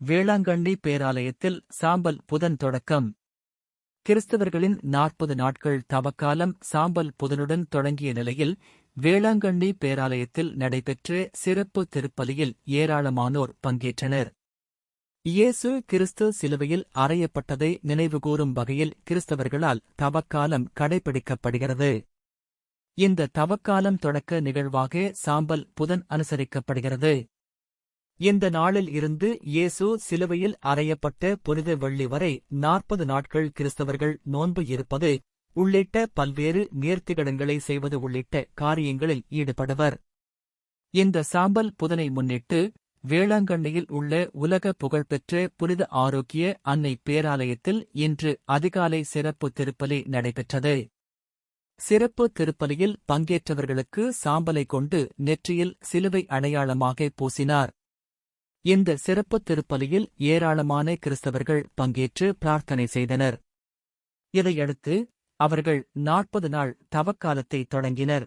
வேளாங்கண்ணி பேராலயத்தில் சாம்பல் புதன் தொடக்கம். கிறிஸ்தவர்களின் 40 நாட்கள் தவக்காலம் சாம்பல் புதனுடன் தொடங்கிய நிலையில் வேளாங்கண்ணி பேராலயத்தில் நடைபெற்ற சிறப்பு திருப்பலியில் ஏராளமானோர் பங்கேற்றனர். இயேசு கிறிஸ்து சிலுவையில் அறையப்பட்டதை நினைவுகூரும் வகையில் கிறிஸ்தவர்களால் தவக்காலம் கடைபிடிக்கப்படுகிறது. இந்த தவக்காலம் தொடக்க நிகழ்வாக சாம்பல் புதன் அனுசரிக்கப்படுகிறது. இந்த நாளில் இருந்து இயேசு சிலுவையில் அறையப்பட்ட புனித வெள்ளி வரை 40 நாட்கள் கிறிஸ்தவர்கள் நோன்பு இருப்பது உள்ளிட்ட பல்வேறு நேர்த்திக்கடன்களை செய்வது உள்ளிட்ட காரியங்களில் ஈடுபடுவர். இந்த சாம்பல் புதனை முன்னிட்டு வேளாங்கண்ணியில் உள்ள உலக புகழ்பெற்ற புனித ஆரோக்கிய அன்னை பேராலயத்தில் இன்று அதிகாலை சிறப்பு திருப்பலி நடைபெற்றது. சிறப்பு திருப்பலியில் பங்கேற்றவர்களுக்கு சாம்பலை கொண்டு நெற்றியில் சிலுவை அடையாளமாக பூசினார். இந்த சிறப்பு திருப்பலியில் ஏராளமான கிறிஸ்தவர்கள் பங்கேற்று பிரார்த்தனை செய்தனர். இதையடுத்து அவர்கள் 40 நாள் தவக்காலத்தை தொடங்கினர்.